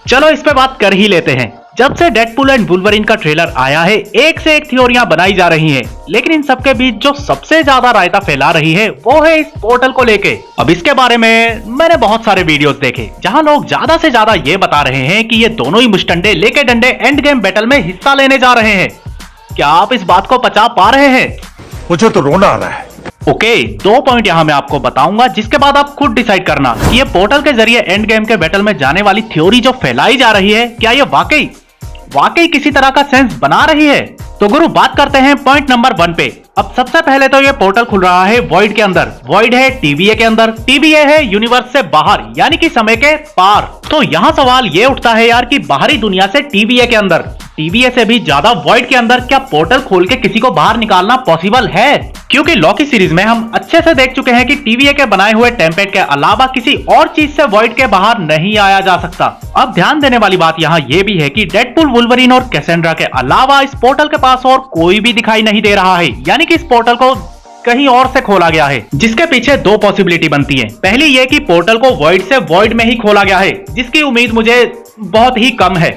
चलो इस पे बात कर ही लेते हैं। जब से डेडपूल एंड वुल्वरीन का ट्रेलर आया है, एक से एक थ्योरियां बनाई जा रही हैं, लेकिन इन सबके बीच जो सबसे ज्यादा रायता फैला रही है वो है इस पोर्टल को लेके। अब इसके बारे में मैंने बहुत सारे वीडियोस देखे जहां लोग ज्यादा से ज्यादा ये बता रहे हैं कि ये दोनों ही मुस्टंडे लेके डंडे एंड गेम बैटल में हिस्सा लेने जा रहे हैं। क्या आप इस बात को पचा पा रहे हैं? मुझे तो रोना आ रहा है। ओके, 2 पॉइंट यहाँ मैं आपको बताऊंगा जिसके बाद आप खुद डिसाइड करना कि ये पोर्टल के जरिए एंड गेम के बैटल में जाने वाली थ्योरी जो फैलाई जा रही है, क्या ये वाकई किसी तरह का सेंस बना रही है। तो गुरु बात करते हैं पॉइंट नंबर 1 पे। अब सबसे पहले तो ये पोर्टल खुल रहा है वॉइड के अंदर। वॉइड है टीवीए के अंदर, टीवीए है यूनिवर्स से बाहर यानी कि समय के पार। तो यहाँ सवाल ये उठता है यार कि बाहरी दुनिया से टीवीए के अंदर, टीवीए से भी ज्यादा वॉइड के अंदर क्या पोर्टल खोल के किसी को बाहर निकालना पॉसिबल है? क्योंकि लॉकी सीरीज में हम अच्छे से देख चुके हैं कि टीवीए के बनाए हुए टेम्पलेट के अलावा किसी और चीज से वॉइड के बाहर नहीं आया जा सकता। अब ध्यान देने वाली बात यहाँ ये भी है कि डेडपूल, वुल्वरीन और कैसेंड्रा के अलावा इस पोर्टल के पास और कोई भी दिखाई नहीं दे रहा है, यानी कि इस पोर्टल को कहीं और से खोला गया है, जिसके पीछे 2 पॉसिबिलिटी बनती है। पहली ये कि पोर्टल को वॉइड से वॉइड में ही खोला गया है, जिसकी उम्मीद मुझे बहुत ही कम है।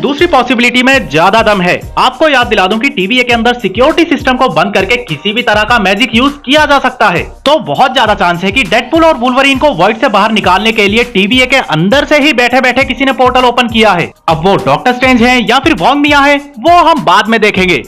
दूसरी पॉसिबिलिटी में ज्यादा दम है। आपको याद दिला दूं कि टीवीए के अंदर सिक्योरिटी सिस्टम को बंद करके किसी भी तरह का मैजिक यूज किया जा सकता है। तो बहुत ज्यादा चांस है कि डेडपूल और वुल्वरीन को वॉइड से बाहर निकालने के लिए टीवीए के अंदर से ही बैठे बैठे किसी ने पोर्टल ओपन किया है। अब वो डॉक्टर स्ट्रेंज है या फिर वोंग मिया है, वो हम बाद में देखेंगे।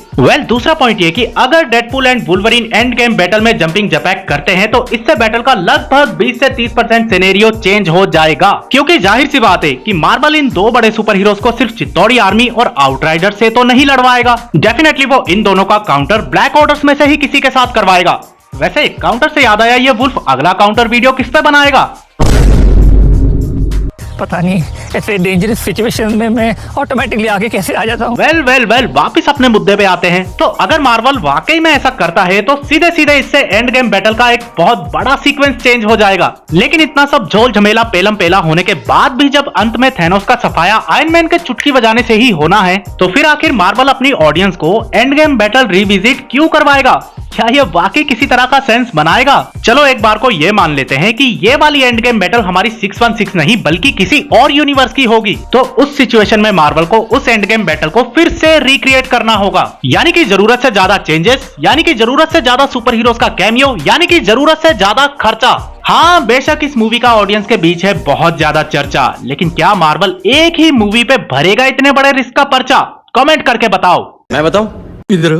दूसरा पॉइंट ये कि अगर Deadpool and Wolverine end game battle में जंपिंग जपैक करते हैं तो इससे बैटल का लगभग 20 से 30% सिनेरियो चेंज हो जाएगा। क्योंकि जाहिर सी बात है कि मार्वल इन 2 बड़े सुपर हीरोज को सिर्फ चित्तौड़ी आर्मी और आउटराइडर से तो नहीं लड़वाएगा। डेफिनेटली वो इन दोनों का काउंटर ब्लैक ऑर्डर्स में से ही किसी के साथ करवाएगा। वैसे काउंटर से याद आया, ये वुल्फ अगला काउंटर वीडियो किस पे बनाएगा? पता नहीं ऐसे डेंजरस सिचुएशन में मैं ऑटोमेटिकली आगे कैसे आ जाता हूँ। वेल वापिस अपने मुद्दे पे आते हैं। तो अगर मार्वल वाकई में ऐसा करता है तो सीधे सीधे इससे एंड गेम बैटल का एक बहुत बड़ा सीक्वेंस चेंज हो जाएगा। लेकिन इतना सब झोल झमेला पेलम पेला होने के बाद भी जब अंत में थैनोस का सफाया आयरन मैन के चुटकी बजाने से ही होना है, तो फिर आखिर मार्वल अपनी ऑडियंस को एंड गेम बैटल रिविजिट क्यों करवाएगा? क्या ये वाकई किसी तरह का सेंस बनाएगा? चलो एक बार को ये मान लेते हैं कि ये वाली एंड गेम बैटल हमारी 616 नहीं बल्कि किसी और यूनिवर्स की होगी। तो उस सिचुएशन में मार्वल को उस एंड गेम बैटल को फिर से रिक्रिएट करना होगा, यानी कि जरूरत से ज्यादा चेंजेस, यानी कि जरूरत से ज्यादा सुपर हीरोज का कैमियो, यानी कि जरूरत से ज्यादा खर्चा। हाँ, बेशक इस मूवी का ऑडियंस के बीच है बहुत ज्यादा चर्चा, लेकिन क्या मार्वल एक ही मूवी पे भरेगा इतने बड़े रिस्क का पर्चा? कमेंट करके बताओ। मैं बताऊं? इधर